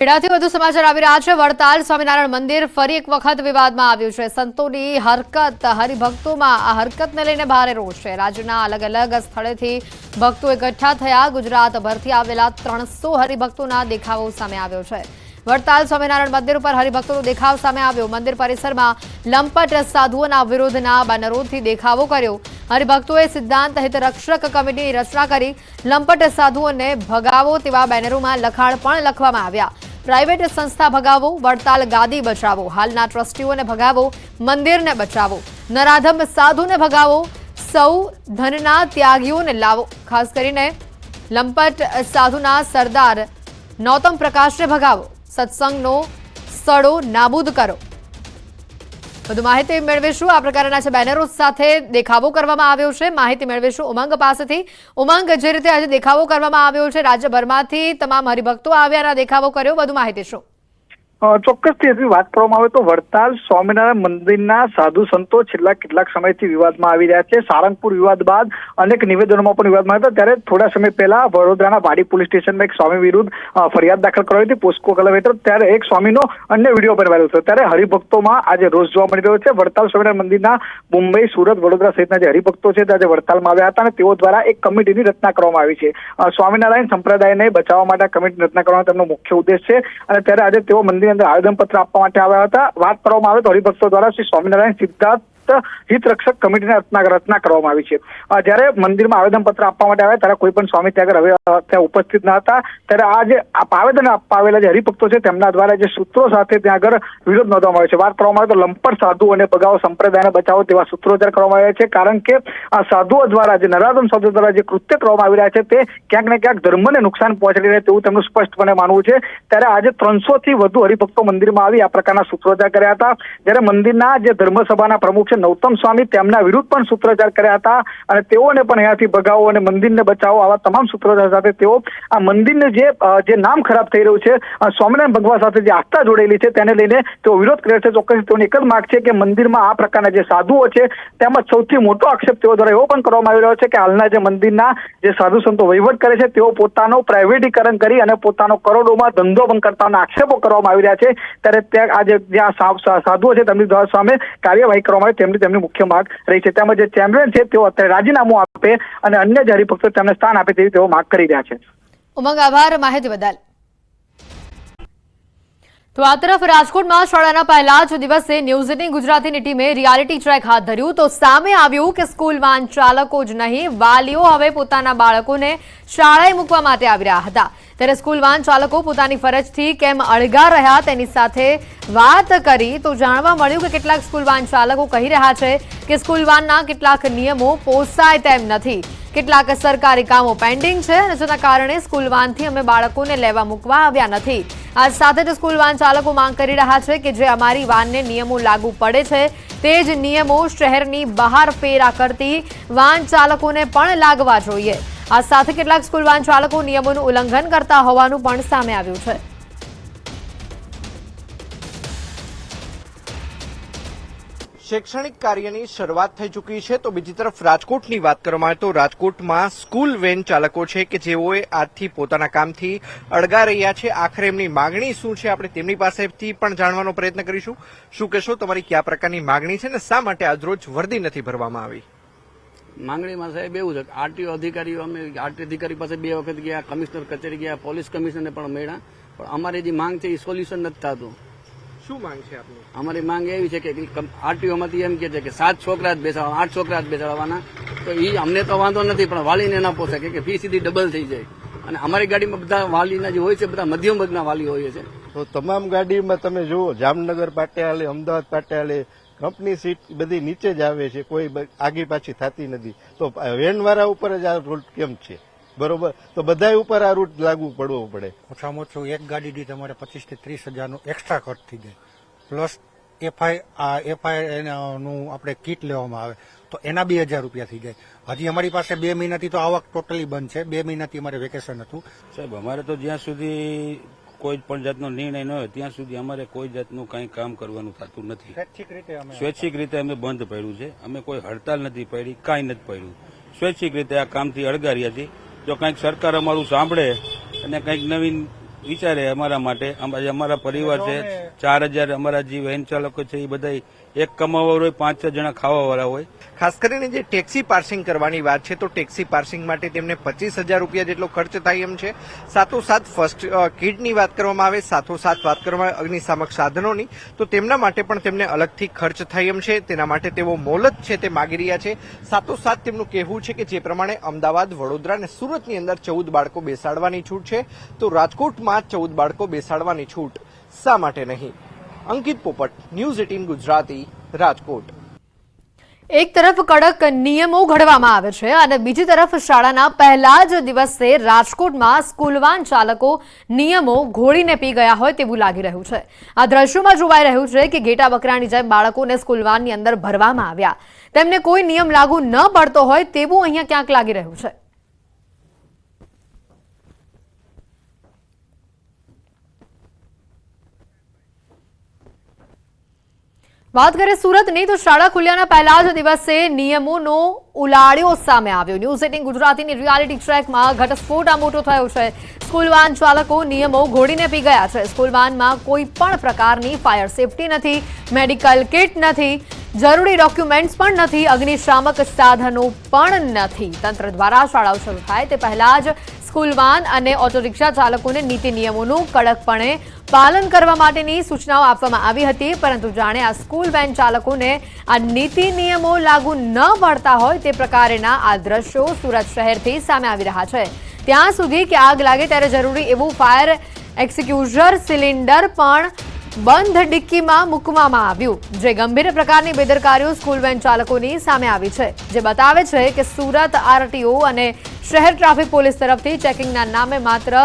ખેડાથી વધુ સમાચાર આવી રહ્યા છે। વડતાલ સ્વામિનારાયણ મંદિર ફરી એક વખત વિવાદમાં આવ્યું છે। સંતોની હરકત, હરિભક્તોમાં આ હરકતને લઈને ભારે રોષ છે। રાજ્યના અલગ અલગ સ્થળેથી ભક્તો એકઠા થયા। ગુજરાતભરથી આવેલા 300 હરિભક્તોના દેખાવો સામે આવ્યો છે। વડતાલ સ્વામિનારાયણ મંદિર ઉપર હરિભક્તોનો દેખાવ સામે આવ્યો। મંદિર પરિસરમાં લંપટ સાધુઓના વિરોધના બેનરોથી દેખાવો કર્યો। હરિભક્તોએ સિદ્ધાંત હિતરક્ષક કમિટીની રચના કરી લંપટ સાધુઓને ભગાવો તેવા બેનરોમાં લખાણ પણ લખવામાં આવ્યા। પ્રાઇવેટ સંસ્થા ભગાવો, વડતાલ ગાદી બચાવો, હાલના ટ્રસ્ટીઓને ભગાવો, મંદિરને બચાવો, નરાધમ સાધુને ભગાવો, સૌ ધનના ત્યાગીઓને લાવો। ખાસ કરીને લંપટ સાધુના સરદાર નૌતમ પ્રકાશને ભગાવો, સત્સંગનો સડો નાબૂદ કરો। વધુ માહિતી મેળવીશું। આ પ્રકારના છે બેનરો સાથે દેખાવો કરવામાં આવ્યો છે। માહિતી મેળવીશું ઉમંગ પાસેથી। ઉમંગ, જે રીતે આજે દેખાવો કરવામાં આવ્યો છે, રાજ્યભરમાંથી તમામ હરિભક્તો આવ્યાના દેખાવો કર્યો, વધુ માહિતી શું? ચોક્કસથી વાત કરવામાં આવે તો વડતાલ સ્વામિનારાયણ મંદિરના સાધુ સંતો છેલ્લા કેટલાક સમયથી વિવાદમાં આવી રહ્યા છે। સારંગપુર વિવાદ બાદ અનેક નિવેદનોમાં પણ વિવાદમાં હતા। ત્યારે થોડા સમય પહેલા વડોદરાના વાડી પોલીસ સ્ટેશનમાં એક સ્વામી વિરુદ્ધ ફરિયાદ દાખલ કરાવી હતી પોસ્કો કલમ હેઠળ। ત્યારે એક સ્વામીનો અન્ય વિડીયો પણ વાયરલ થયો। ત્યારે હરિભક્તોમાં આજે રોષ જોવા મળી રહ્યો છે। વડતાલ સ્વામિનારાયણ મંદિરના મુંબઈ, સુરત, વડોદરા સહિતના જે હરિભક્તો છે તે આજે વડતાલમાં આવ્યા હતા અને તેઓ દ્વારા એક કમિટીની રચના કરવામાં આવી છે। સ્વામિનારાયણ સંપ્રદાયને બચાવવા માટે આ કમિટીની રચના કરવાનો તેમનો મુખ્ય ઉદ્દેશ છે અને ત્યારે આજે તેઓ મંદિર અંદર આવેદનપત્ર આપવા માટે આવ્યા હતા। વાત કરવામાં આવે તો હરિભક્તો દ્વારા શ્રી સ્વામિનારાયણ સિદ્ધાર્થ હિતરક્ષક કમિટીની રચના કરવામાં આવી છે। જ્યારે મંદિરમાં આવેદનપત્ર આપવા માટે આવ્યા ત્યારે કોઈ પણ સ્વામી ત્યાં ઉપસ્થિત ન હતા। ત્યારે આ જે આવેદન આપવા આવેલા જે હરિભક્તો છે તેમના દ્વારા જે સૂત્રો સાથે ત્યાં આગળ વિરોધ નોંધવામાં આવ્યો છે। વાત કરવામાં આવે તો લંપટ સાધુ અને ભગાવો, સંપ્રદાયને બચાવો તેવા સૂત્રોચ્ચાર કરવામાં આવ્યા છે। કારણ કે આ સાધુઓ દ્વારા જે નરાધમ સાધુઓ દ્વારા જે કૃત્ય કરવામાં આવી રહ્યા છે તે ક્યાંક ને ક્યાંક ધર્મને નુકસાન પહોંચાડી રહ્યા તેવું તેમનું સ્પષ્ટપણે માનવું છે। ત્યારે આજે 300 થી વધુ હરિભક્તો મંદિરમાં આવી આ પ્રકારના સૂત્રોચ્ચાર કર્યા હતા। જ્યારે મંદિરના જે ધર્મસભાના પ્રમુખ છે નૌતમ સ્વામી, તેમના વિરુદ્ધ પણ સૂત્રોચ્ચાર કર્યા હતા અને તેઓને પણ અહીંયાથી ભગાવો અને મંદિરને બચાવો આવા તમામ સૂત્રોચ્ચાર સાથે તેઓ આ મંદિરને જે નામ ખરાબ થઈ રહ્યું છે, સ્વામિનારાયણ ભગવાન સાથે જે આસ્થા જોડેલી છે તેને લઈને તેઓ વિરોધ કરે છે। ચોક્કસ તેઓની એક જ માંગ છે કે મંદિરમાં આ પ્રકારના જે સાધુઓ છે તેમજ સૌથી મોટો આક્ષેપ તેઓ દ્વારા એવો પણ કરવામાં આવી રહ્યો છે કે હાલના જે મંદિરના જે સાધુ સંતો વહીવટ કરે છે તેઓ પોતાનો પ્રાઇવેટીકરણ કરી અને પોતાનો કરોડોમાં ધંધો પણ કરતાના આક્ષેપો કરવામાં આવી રહ્યા છે। ત્યારે ત્યાં આજે જ્યાં સાધુઓ છે તેમની સામે કાર્યવાહી કરવામાં આવે તેમની મુખ્ય માંગ રહી છે। તેમજ જે ચેમ્પિયન છે તેઓ અત્યારે રાજીનામું આપે અને અન્ય જે હરિભક્તો તેમને સ્થાન આપે તેવી તેઓ માંગ કરી રહ્યા છે। ઉમંગ, આભાર માહિતી બદલ। તો આ તરફ રાજકોટમાં શાળાના પહેલા જ દિવસે ન્યૂઝ 18 ગુજરાતીની ટીમે રિયાલિટી ચેક હાથ ધર્યું તો સામે આવ્યું કે સ્કૂલ વાન ચાલકો જ નહીં, વાલીઓ હવે પોતાના બાળકોને શાળાએ મૂકવા માટે આવી રહ્યા હતા। ત્યારે સ્કૂલ વાન ચાલકો પોતાની ફરજથી કેમ અળગા રહ્યા તેની સાથે વાત કરી તો જાણવા મળ્યું કે કેટલાક સ્કૂલ વાન ચાલકો કહી રહ્યા છે કે સ્કૂલ વાનના કેટલાક નિયમો પોસાય તેમ નથી, કેટલાક સરકારી કામો પેન્ડિંગ છે અને જેના કારણે સ્કૂલ વાનથી અમે બાળકોને લેવા મૂકવા આવ્યા નથી। આ સાથે જ સ્કૂલ વાન ચાલકો માંગ કરી રહ્યા છે કે જે અમારી વાનને નિયમો લાગુ પડે છે તે જ નિયમો શહેરની બહાર ફેરા કરતી વાન ચાલકોને પણ લાગવા જોઈએ। આ સાથે કેટલાક સ્કૂલ વાન ચાલકો નિયમોનું ઉલ્લંઘન કરતા હોવાનું પણ સામે આવ્યું છે। શૈક્ષણિક કાર્યની શરૂઆત થઈ ચૂકી છે તો બીજી તરફ રાજકોટની વાત કરવામાં આવે તો રાજકોટમાં સ્કૂલ વેન ચાલકો છે કે જેઓએ આજથી પોતાના કામથી અળગા રહ્યા છે। આખરે એમની માગણી શું છે આપણે તેમની પાસેથી પણ જાણવાનો પ્રયત્ન કરીશું। શું કહેશો, તમારી કયા પ્રકારની માગણી છે ને શા માટે આજરોજ વર્દી નથી ભરવામાં આવી? માંગણીમાં સાહેબ એવું છે કે આરટીઓ અધિકારીઓ અમે આરટીઓ અધિકારી પાસે 2 વખત ગયા, કમિશનર કચેરી ગયા, પોલીસ કમિશનરને પણ મળ્યા, પણ અમારી જે માંગ છે એ સોલ્યુશન નથી થતું। શું માંગ છે આપની? અમારી માંગ એવી છે કે આરટીઓમાંથી એમ કે છે કે 7 છોકરા જ બેસાડવાના, 8 છોકરા જ બેસાડવાના, તો એ અમને તો વાંધો નથી પણ વાલીને ના પોસાય કે ફી સીધી ડબલ થઈ જાય અને અમારી ગાડીમાં બધા વાલીના જે હોય છે બધા મધ્યમ વર્ગના વાલી હોય છે। તો તમામ ગાડીમાં તમે જુઓ જામનગર પાટે હાલે, અમદાવાદ પાટે હાલે, કંપની સીટ બધી નીચે જ આવે છે, કોઈ આગી પાછી થતી નથી। તો વેનવાળા ઉપર જ આ રૂટ કેમ છે? બરોબર, તો બધા ઉપર આ રૂટ લાગુ પડવો પડે। ઓછામાં ઓછું એક ગાડી દીઠ અમારે 25 થી 30 હજારનો એક્સ્ટ્રા ખર્ચ થઈ જાય, પ્લસ એફઆઈ નું આપણે કીટ લેવામાં આવે તો એના 2000 રૂપિયા થઈ જાય। હજી અમારી પાસે 2 મહિનાથી તો આવક ટોટલી બંધ છે। 2 મહિનાથી અમારે વેકેશન હતું સાહેબ। અમારે તો જ્યાં સુધી કોઈ પણ જાતનો નિર્ણય ન હોય ત્યાં સુધી અમારે કોઈ જાતનું કંઈ કામ કરવાનું થતું નથી। સ્વૈચ્છિક રીતે અમે બંધ પડ્યું છે। અમે કોઈ હડતાલ નથી પડી, કાંઈ નથી પડ્યું। સ્વૈચ્છિક રીતે આ કામથી અળગા રહ્યા છીએ। જો કંઈક સરકાર અમારું સાંભળે અને કંઈક નવીન વિચારે અમારા માટે. અમારા પરિવાર છે 4000 અમારા જે વેન ચાલકો છે એ બધા એક કમાવાવાળા હોય, 5-6 જણા ખાવાવાળા હોય. ખાસ કરીને જે ટેક્સી પાર્સિંગ કરવાની વાત છે તો ટેક્સી પાર્સિંગ માટે તેમને 25,000 રૂપિયા જેટલો ખર્ચ થાય એમ છે. સાથોસાથ ફર્સ્ટ કિટની વાત કરવામાં આવે, સાથોસાથ વાત કરવામાં આવે અગ્નિશામક સાધનોની, તો તેમના માટે પણ તેમને અલગથી ખર્ચ થાય એમ છે. તેના માટે તેઓ મોલત છે તે માગી રહ્યા છે. સાથોસાથ તેમનું કહેવું છે કે જે પ્રમાણે અમદાવાદ, વડોદરા અને સુરતની અંદર 14 બાળકો બેસાડવાની છૂટ છે તો રાજકોટમાં 14 બાળકો બેસાડવાની છૂટ શા માટે નહીં? અંકિત પોપટ, ન્યૂઝ 18 ગુજરાતી, રાજકોટ. એક તરફ કડક નિયમો ઘડવામાં આવે છે અને બીજી તરફ શાળાના પહેલા જ દિવસે રાજકોટમાં સ્કૂલ વાન ચાલકો નિયમો ઘોડીને પી ગયા હોય તેવું લાગી રહ્યું છે. આ દ્રશ્યોમાં જોવાઈ રહ્યું છે કે ઘેટા બકરાની જેમ બાળકોને સ્કૂલ વાનની અંદર ભરવામાં આવ્યા. તેમને કોઈ નિયમ લાગુ ન પડતો હોય તેવું અહીંયા ક્યાંક લાગી રહ્યું છે. વાત કરીએ સુરતની તો શાળા ખુલ્યાના પહેલા જ દિવસે નિયમોનો ઉલાળ્યો સામે આવ્યો. ન્યૂઝ 18 ગુજરાતીની રિયાલિટી ટ્રેકમાં ઘટસ્ફોટ આ મોટો થયો છે. સ્કૂલ વાન ચાલકો નિયમો ઘોડીને પી ગયા છે. સ્કૂલ વાનમાં કોઈ પણ પ્રકારની ફાયર સેફટી નથી, મેડિકલ કિટ નથી, જરૂરી ડોક્યુમેન્ટ્સ પણ નથી, અગ્નિશામક સાધનો પણ નથી. તંત્ર દ્વારા શાળાઓ શરૂ થાય તે પહેલા જ સ્કૂલ વાન અને ઓટો રિક્ષા ચાલકોને નીતિ નિયમોનું કડકપણે પાલન કરવા માટેની સૂચનાઓ આપવામાં આવી હતી. પરંતુ જાણે આ સ્કૂલ વેન ચાલકોને આ નીતિ નિયમો લાગુ ન પડતા હોય તે પ્રકારના આ દ્રશ્યો સુરત શહેરથી સામે આવી રહ્યા છે. ત્યાં સુધી કે આગ લાગે ત્યારે જરૂરી એવું ફાયર એક્સટિંગ્વિશર સિલિન્ડર પણ બંધ ડિક્કીમાં મૂકવામાં આવ્યું, જે ગંભીર પ્રકારની બેદરકારીઓ સ્કૂલ વેન ચાલકોની સામે આવી છે, જે બતાવે છે કે સુરત આરટીઓ અને શહેર ટ્રાફિક પોલીસ તરફથી ચેકિંગના નામે માત્ર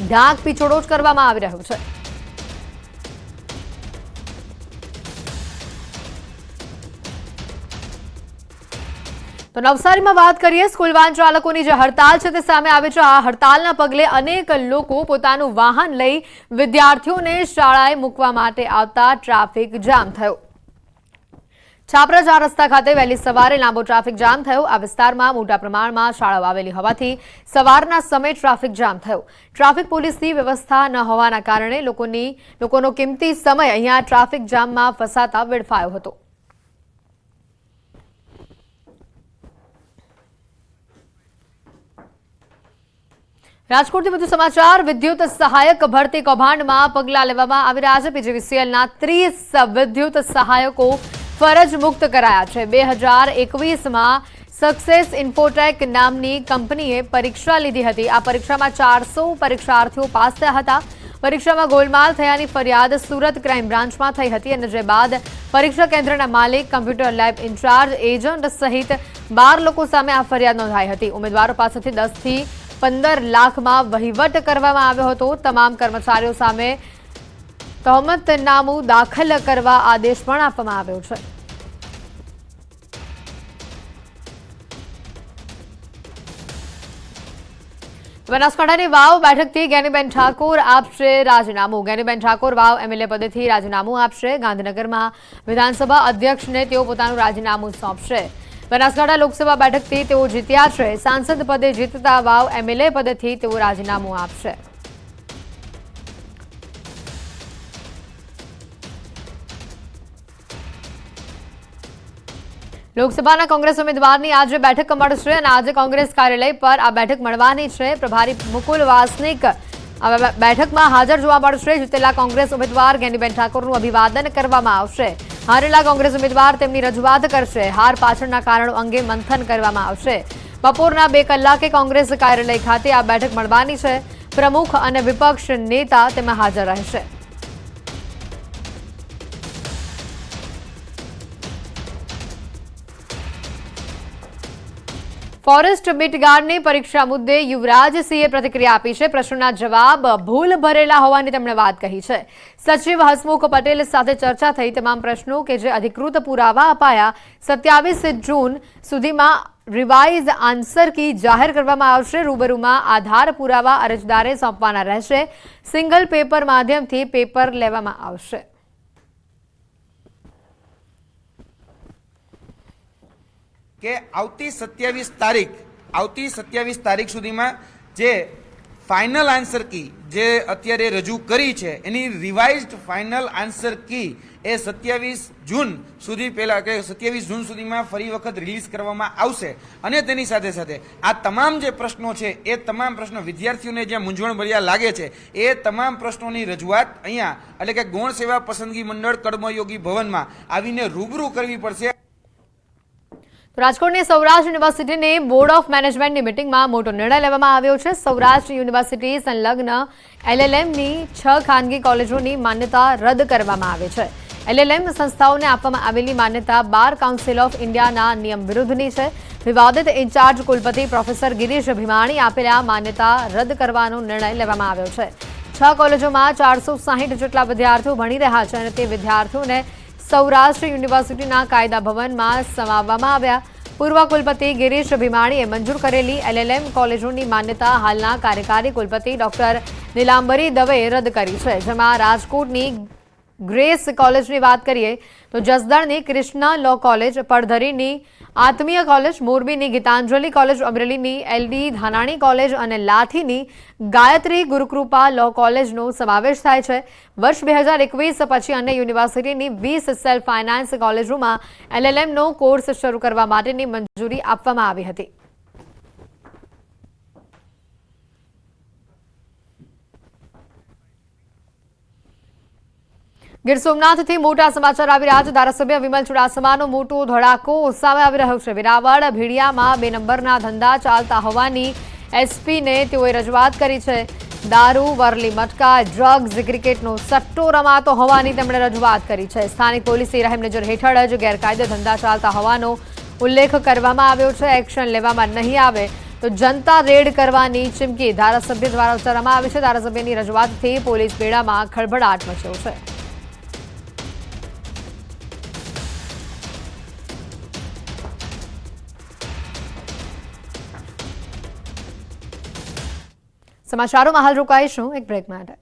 ઢાંક પીછોડો જ કરવામાં આવી રહ્યો છે. તો નવસારીમાં વાત કરીએ, સ્કૂલ વાન ચાલકોની જે હડતાલ છે તે સામે આવે છે. આ હડતાલના પગલે અનેક લોકો પોતાનું વાહન લઈ વિદ્યાર્થીઓને શાળાએ મૂકવા માટે આવતા ટ્રાફિક જામ થયો. છાપરા 4 રસ્તા ખાતે વહેલી સવારે લાંબો ટ્રાફિક જામ થયો. આ વિસ્તારમાં મોટા પ્રમાણમાં શાળાઓ આવેલી હોવાથી સવારના સમયે ટ્રાફિક જામ થયો. ટ્રાફિક પોલીસની વ્યવસ્થા ન હોવાના કારણે લોકોનો કિંમતી સમય અહીંયા ટ્રાફિક જામમાં ફસાતા વેડફાયો હતો. રાજકોટથી વધુ સમાચાર. વિદ્યુત સહાયક ભરતી કૌભાંડમાં પગલાં લેવામાં આવી રહ્યા છે. પીજીવીસીએલના 30 વિદ્યુત સહાયકો ફરજ મુક્ત કરાયા છે. 2021માં સક્સેસ ઇન્ફોટેક નામની કંપનીએ પરીક્ષા લીધી હતી. આ પરીક્ષામાં 400 પરીક્ષાર્થીઓ પાસ થયા હતા. પરીક્ષામાં ગોલમાલ થયાની ફરિયાદ સુરત ક્રાઇમ બ્રાન્ચમાં થઈ હતી અને જે બાદ પરીક્ષા કેન્દ્રના માલિક, કમ્પ્યુટર લેબ ઇન્ચાર્જ, એજન્ટ સહિત 12 લોકો સામે આ ફરિયાદ નોંધાઈ હતી. ઉમેદવારો પાસેથી 10 થી 15 લાખમાં વહીવટ કરવામાં આવ્યો હતો. તમામ કર્મચારીઓ સામે તહોમતનામું દાખલ કરવા આદેશ પણ આપવામાં આવ્યો છે. બનાસકાંઠાની વાવ બેઠકથી જ્ઞાનીબેન ઠાકોર આપશે રાજીનામું. જ્ઞાનીબેન ઠાકોર વાવ એમએલએ પદેથી રાજીનામું આપશે. ગાંધીનગરમાં વિધાનસભા અધ્યક્ષને તેઓ પોતાનું રાજીનામું સોંપશે. બનાસકાંઠા લોકસભા બેઠકથી તેઓ જીત્યા છે. સાંસદ પદે જીતતા વાવ એમએલએ પદેથી તેઓ રાજીનામું આપશે. લોકસભાના કોંગ્રેસ ઉમેદવારની આજે બેઠક મળશે અને આજે કોંગ્રેસ કાર્યાલય પર આ બેઠક મળવાની છે. પ્રભારી મુકુલ વાસનિક બેઠકમાં હાજર જોવા મળશે. જીતેલા કોંગ્રેસ ઉમેદવાર જ્ઞાનીબેન ઠાકોરનું અભિવાદન કરવામાં આવશે. હારેલા કોંગ્રેસ ઉમેદવાર તેમની રજૂઆત કરશે. હાર પાછળના કારણો અંગે મંથન કરવામાં આવશે. બપોરના 2 કલાકે કોંગ્રેસ કાર્યાલય ખાતે આ બેઠક મળવાની છે. પ્રમુખ અને વિપક્ષ નેતા તેમાં હાજર રહેશે. ફોરેસ્ટ બીટગાર્ડની પરીક્ષા મુદ્દે યુવરાજસિંહે પ્રતિક્રિયા આપી છે. પ્રશ્નોના જવાબ ભૂલ ભરેલા હોવાની તેમણે વાત કહી છે. સચિવ હસમુખ પટેલ સાથે ચર્ચા થઈ. તમામ પ્રશ્નો કે જે અધિકૃત પુરાવા અપાયા 27 જૂન સુધીમાં રિવાઇઝ આન્સર કી જાહેર કરવામાં આવશે. રૂબરૂમાં આધાર પુરાવા અરજદારે સોંપવાના રહેશે. સિંગલ પેપર માધ્યમથી પેપર લેવામાં આવશે. કે આવતી 27 તારીખ સુધીમાં જે ફાઇનલ આન્સર કી જે અત્યારે રજૂ કરી છે એની રિવાઇઝડ ફાઇનલ આન્સર કી એ 27 જૂન સુધી પહેલા કે 27 જૂન સુધીમાં ફરી વખત રિલીઝ કરવામાં આવશે અને તેની સાથે સાથે આ તમામ જે પ્રશ્નો છે એ તમામ પ્રશ્નો વિદ્યાર્થીઓને જે મૂંઝવણભર્યા લાગે છે એ તમામ પ્રશ્નોની રજૂઆત અહીંયા એટલે કે ગૌણ સેવા પસંદગી મંડળ કર્મયોગી ભવનમાં આવીને રૂબરૂ કરવી પડશે। રાજકોટની સૌરાષ્ટ્ર યુનિવર્સિટીની બોર્ડ ઓફ મેનેજમેન્ટની મિટિંગમાં મોટો નિર્ણય લેવામાં આવ્યો છે। સૌરાષ્ટ્ર યુનિવર્સિટી સંલગ્ન LLMની 6 ખાનગી કોલેજોની માન્યતા રદ કરવામાં આવી છે। LLM સંસ્થાઓને આપવામાં આવેલી માન્યતા બાર કાઉન્સિલ ઓફ ઇન્ડિયાના નિયમ વિરુદ્ધની છે। વિવાદિત ઇન્ચાર્જ કુલપતિ પ્રોફેસર ગિરીશ ભીમાણી આપેલા માન્યતા રદ કરવાનો નિર્ણય લેવામાં આવ્યો છે। 6 કોલેજોમાં 460 જેટલા વિદ્યાર્થીઓ ભણી રહ્યા છે અને તે વિદ્યાર્થીઓને સૌરાષ્ટ્ર યુનિવર્સિટીના કાયદા ભવનમાં સમાવવામાં આવ્યા। પૂર્વ કુલપતિ ગિરીશ ભીમાણીએ મંજૂર કરેલી LLM કોલેજોની માન્યતા હાલના કાર્યકારી કુલપતિ ડોક્ટર નીલાંબરી દવેએ રદ કરી છે, જેમાં રાજકોટની ગ્રેસ કોલેજની વાત કરીએ તો જસદણની કૃષ્ણા લો કોલેજ, પડધરીની આત્મીય કોલેજ, મોરબીની ગીતાંજલિ કોલેજ, અમરેલીની LD ધાનાણી કોલેજ અને લાઠીની ગાયત્રી ગુરુકૃપા લો કોલેજનો સમાવેશ થાય છે। વર્ષ 2021 પછી અન્ય યુનિવર્સિટીની 20 સેલ્ફ ફાઇનાન્સ કોલેજોમાં LLMનો કોર્સ શરૂ કરવા માટેની મંજૂરી આપવામાં આવી હતી। ગીર સોમનાથથી મોટા સમાચાર આવી રહ્યા છે। ધારાસભ્ય વિમલ ચુડાસમાનો મોટો ધડાકો સામે આવી રહ્યો છે। વેરાવળ ભીડિયામાં 2 નંબરના ધંધા ચાલતા હોવાની એસપીને તેઓએ રજૂઆત કરી છે। દારૂ, વરલી મટકા, ડ્રગ્સ, ક્રિકેટનો સટ્ટો રમાતો હોવાની તેમણે રજૂઆત કરી છે। સ્થાનિક પોલીસની રહેમનજર હેઠળ જ ગેરકાયદે ધંધા ચાલતા હોવાનો ઉલ્લેખ કરવામાં આવ્યો છે। એક્શન લેવામાં નહીં આવે તો જનતા રેડ કરવાની ચીમકી ધારાસભ્ય દ્વારા ઉચ્ચારવામાં આવી છે। ધારાસભ્યની રજૂઆતથી પોલીસ બેડામાં ખળભળાટ મચ્યો છે। સમાચારોમાં હાલ રોકાઈશું એક બ્રેક માટે।